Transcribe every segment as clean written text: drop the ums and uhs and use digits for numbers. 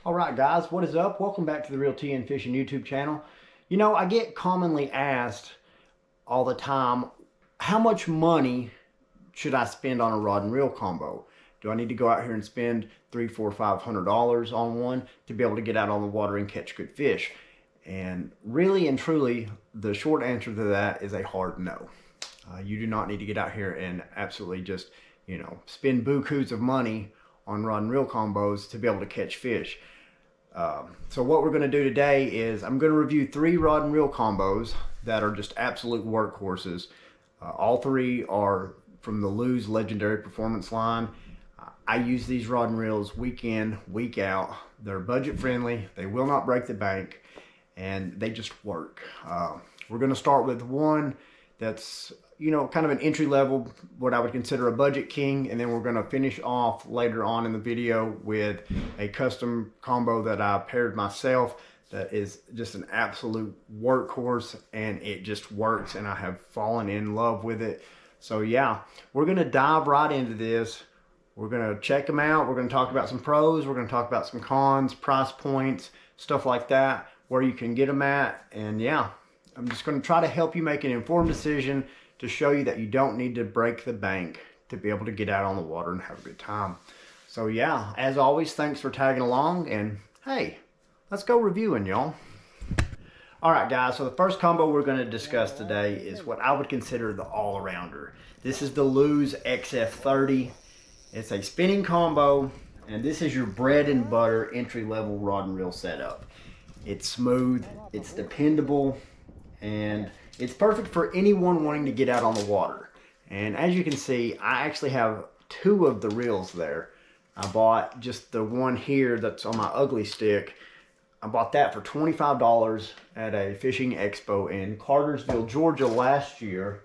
All right, guys, what is up? Welcome back to the Real Tea and Fishing YouTube channel. You know, I get commonly asked all the time, how much money should I spend on a rod and reel combo? Do I need to go out here and spend $300, $400, $500 on one to be able to get out on the water and catch good fish? And really and truly, the short answer to that is a hard no. You do not need to get out here and absolutely just, spend bukus of money on rod and reel combos to be able to catch fish. So what we're going to do today is I'm going to review 3 rod and reel combos that are just absolute workhorses. All 3 are from the Lew's Legendary Performance line. I use these rod and reels week in, week out. They're budget friendly, they will not break the bank, and they just work. We're going to start with one that's kind of an entry level, what I would consider a budget king, and then we're going to finish off later on in the video with a custom combo that I paired myself that is just an absolute workhorse, and it just works, and I have fallen in love with it. So yeah, we're going to dive right into this. We're going to check them out. We're going to talk about some pros. We're going to talk about some cons, price points, stuff like that, where you can get them at. And yeah, I'm just going to try to help you make an informed decision to show you that you don't need to break the bank to be able to get out on the water and have a good time. So yeah, as always, thanks for tagging along, and hey, let's go reviewing, y'all. All right, guys, so the first combo we're going to discuss today is what I would consider the all-arounder. This is the Lew's XF30. It's a spinning combo, and this is your bread and butter entry-level rod and reel setup. It's smooth, it's dependable, and it's perfect for anyone wanting to get out on the water. And as you can see, I actually have 2 of the reels there. I bought just the one here that's on my ugly stick. I bought that for $25 at a fishing expo in Cartersville, Georgia last year.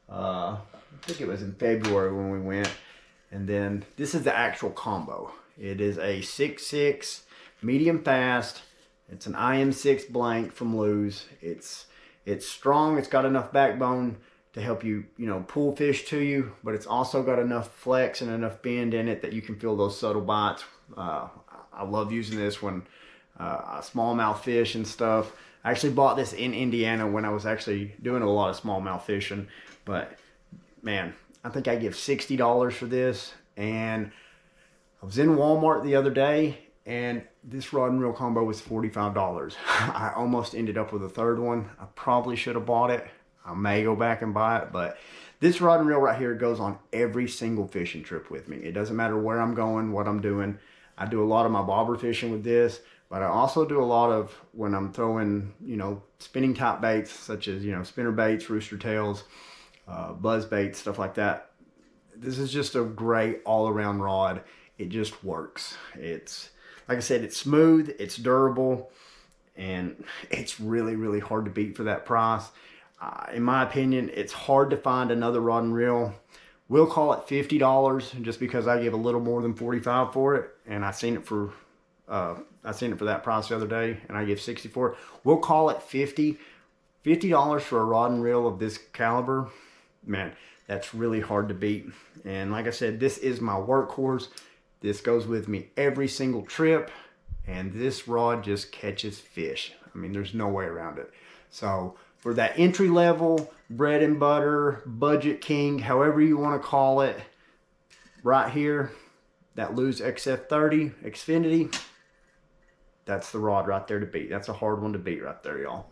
I think it was in February when we went. And then this is the actual combo. It is a 6.6 medium fast. It's an IM6 blank from Lew's. It's strong, it's got enough backbone to help you, pull fish to you, but it's also got enough flex and enough bend in it that you can feel those subtle bites. I love using this when I smallmouth fish and stuff. I actually bought this in Indiana when I was actually doing a lot of smallmouth fishing, but man, I think I give $60 for this, and I was in Walmart the other day, and this rod and reel combo was $45. I almost ended up with a third one. I probably should have bought it. I may go back and buy it, but this rod and reel right here goes on every single fishing trip with me. It doesn't matter where I'm going, what I'm doing. I do a lot of my bobber fishing with this, but I also do a lot of when I'm throwing, spinning type baits, such as, spinner baits, rooster tails, buzz baits, stuff like that. This is just a great all-around rod. It just works. It's, like I said, it's smooth, it's durable, and it's really, really hard to beat for that price. In my opinion, it's hard to find another rod and reel. We'll call it $50 just because I give a little more than $45 for it, and I seen it for that price the other day, and I give $60 for it. We'll call it $50 for a rod and reel of this caliber. Man, that's really hard to beat. And like I said, this is my workhorse. This goes with me every single trip, and this rod just catches fish. I mean, there's no way around it. So for that entry level, bread and butter, budget king, however you want to call it, right here, that Lew's XF30 Xfinity, that's the rod right there to beat. That's a hard one to beat right there, y'all.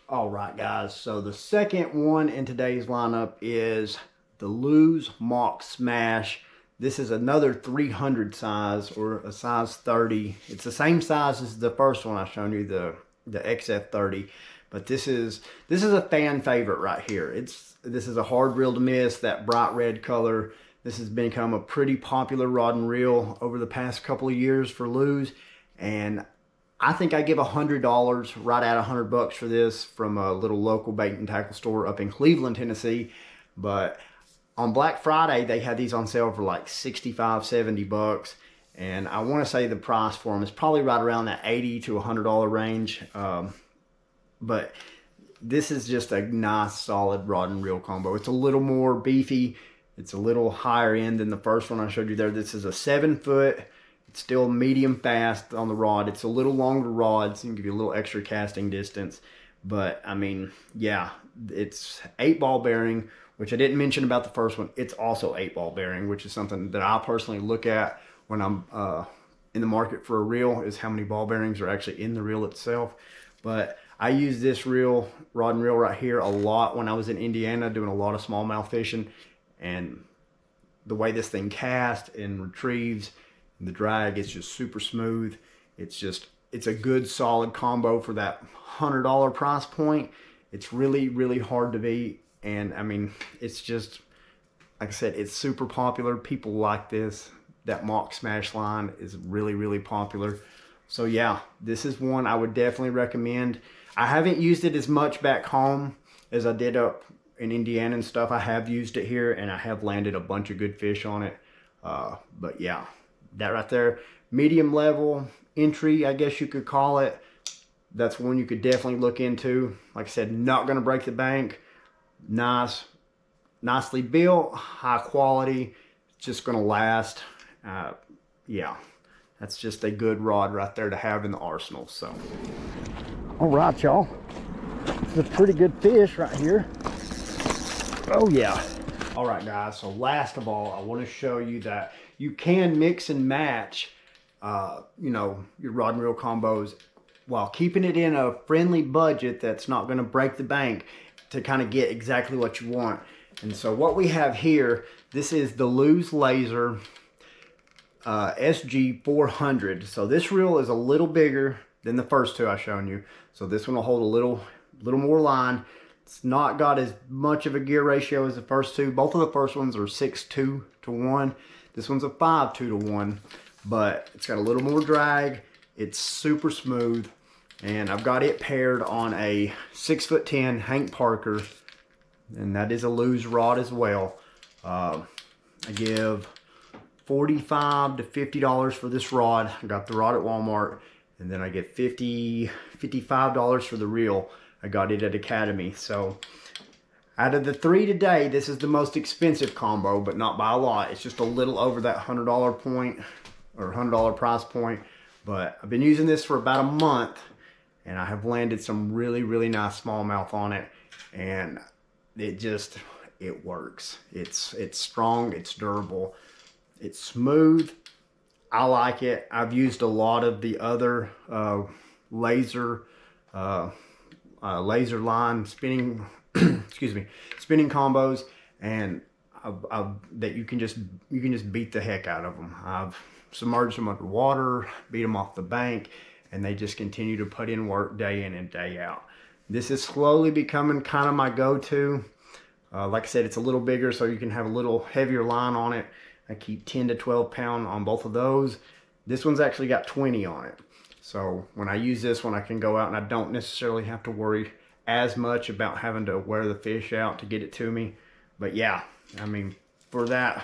All right, guys, so the second one in today's lineup is the Lew's Mach Smash. This is another 300 size, or a size 30. It's the same size as the first one I showed you, the XF30, but this is a fan favorite right here. This is a hard reel to miss, that bright red color. This has become a pretty popular rod and reel over the past couple of years for Lew's, and I think I give $100, right at $100 for this, from a little local bait and tackle store up in Cleveland, Tennessee. But on Black Friday, they had these on sale for like $65, $70. And I want to say the price for them is probably right around that $80 to $100 range. But this is just a nice, solid rod and reel combo. It's a little more beefy. It's a little higher end than the first one I showed you there. This is a 7-foot. It's still medium fast on the rod. It's a little longer rod, so you can give you a little extra casting distance. But I mean, yeah, it's 8-ball bearing, which I didn't mention about the first one. It's also 8-ball bearing, which is something that I personally look at when I'm in the market for a reel, is how many ball bearings are actually in the reel itself. But I use this rod and reel right here a lot when I was in Indiana doing a lot of smallmouth fishing. And the way this thing casts and retrieves, and the drag is just super smooth. It's a good solid combo for that $100 price point. It's really, really hard to beat. And I mean, it's just, like I said, it's super popular. People like this. That Mach Smash line is really, really popular. So yeah, this is one I would definitely recommend. I haven't used it as much back home as I did up in Indiana and stuff. I have used it here and I have landed a bunch of good fish on it. But yeah, that right there, medium level entry, I guess you could call it. That's one you could definitely look into. Like I said, not going to break the bank. Nicely built, high quality, just going to last. Yeah, that's just a good rod right there to have in the arsenal. So, all right, y'all, it's a pretty good fish right here. Oh yeah. All right, guys, so last of all, I want to show you that you can mix and match you know, your rod and reel combos while keeping it in a friendly budget that's not going to break the bank, to kind of get exactly what you want. And so what we have here, this is the Lew's Laser SG400. So this reel is a little bigger than the first two I've shown you. So this one will hold a little more line. It's not got as much of a gear ratio as the first two. Both of the first ones are 6:2 to 1. This one's a 5:2 to 1, but it's got a little more drag. It's super smooth, and I've got it paired on a 6'10" Hank Parker, and that is a Lew's rod as well. I give $45 to $50 for this rod. I got the rod at Walmart, and then I get $55 for the reel. I got it at Academy. So out of the three today, this is the most expensive combo, but not by a lot. It's just a little over that $100 point, or $100 price point. But I've been using this for about a month, and I have landed some really, really nice smallmouth on it, and it works. It's strong, it's durable, it's smooth. I like it. I've used a lot of the other laser line spinning excuse me, spinning combos, and that you can just beat the heck out of them. I've submerged them underwater, beat them off the bank, and they just continue to put in work day in and day out. This is slowly becoming kind of my go-to. Like I said, it's a little bigger, so you can have a little heavier line on it. I keep 10 to 12 pound on both of those. This one's actually got 20 on it. So when I use this one, I can go out and I don't necessarily have to worry as much about having to wear the fish out to get it to me. But yeah, I mean, for that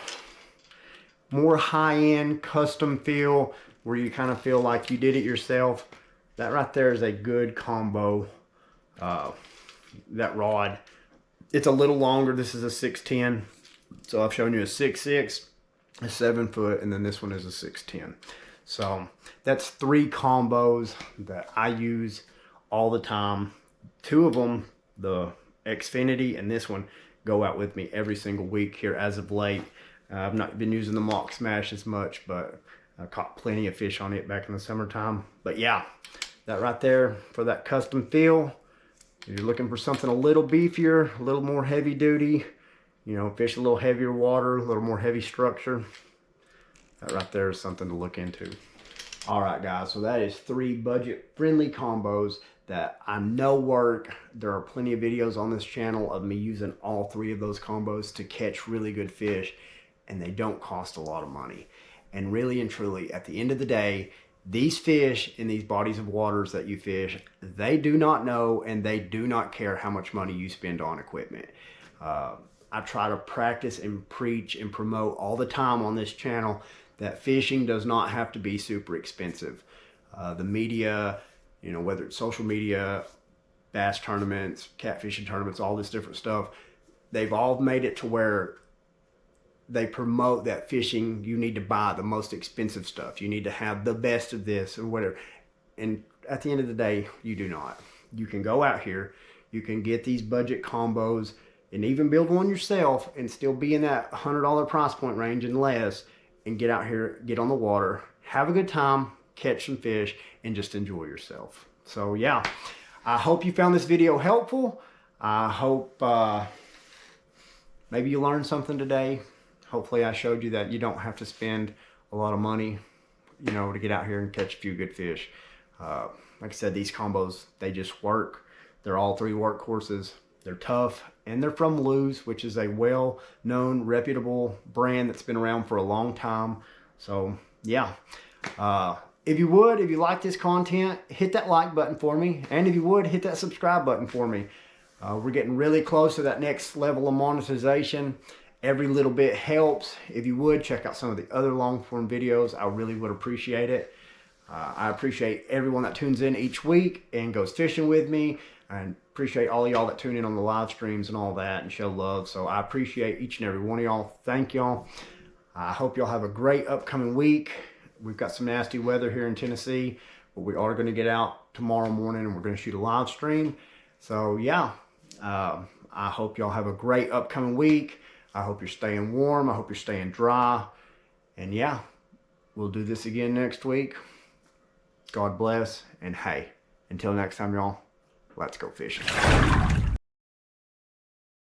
more high-end custom feel where you kind of feel like you did it yourself, that right there is a good combo. That rod, it's a little longer. This is a 6'10", so I've shown you a 6'6", a 7-foot, and then this one is a 6'10". So that's 3 combos that I use all the time. 2 of them, the Xfinity and this one, go out with me every single week here as of late. I've not been using the Mach Smash as much, but I caught plenty of fish on it back in the summertime. But yeah, that right there for that custom feel. If you're looking for something a little beefier, a little more heavy duty, you know, fish a little heavier water, a little more heavy structure, that right there is something to look into. All right, guys, so that is 3 budget-friendly combos that I know work. There are plenty of videos on this channel of me using all 3 of those combos to catch really good fish, and they don't cost a lot of money. And really and truly, at the end of the day, these fish in these bodies of waters that you fish, they do not know and they do not care how much money you spend on equipment. I try to practice and preach and promote all the time on this channel that fishing does not have to be super expensive. The media, you know, whether it's social media, bass tournaments, catfishing tournaments, all this different stuff, they've all made it to where they promote that fishing, you need to buy the most expensive stuff. You need to have the best of this or whatever. And at the end of the day, you do not. You can go out here, you can get these budget combos and even build one yourself and still be in that $100 price point range and less, and get out here, get on the water, have a good time, catch some fish, and just enjoy yourself. So yeah, I hope you found this video helpful. I hope maybe you learned something today. Hopefully I showed you that you don't have to spend a lot of money, you know, to get out here and catch a few good fish. Like I said, these combos, they just work. They're all 3 workhorses. They're tough, and they're from Lew's, which is a well-known, reputable brand that's been around for a long time. So yeah, if you like this content, hit that like button for me. And if you would, hit that subscribe button for me. We're getting really close to that next level of monetization. Every little bit helps. If you would, check out some of the other long form videos. I really would appreciate it. I appreciate everyone that tunes in each week and goes fishing with me. I appreciate all y'all that tune in on the live streams and all that and show love. So I appreciate each and every one of y'all. Thank y'all. I hope y'all have a great upcoming week. We've got some nasty weather here in Tennessee, but we are going to get out tomorrow morning and we're going to shoot a live stream. So yeah, I hope y'all have a great upcoming week. I hope you're staying warm. I hope you're staying dry. And yeah, we'll do this again next week. God bless. And hey, until next time, y'all, let's go fishing.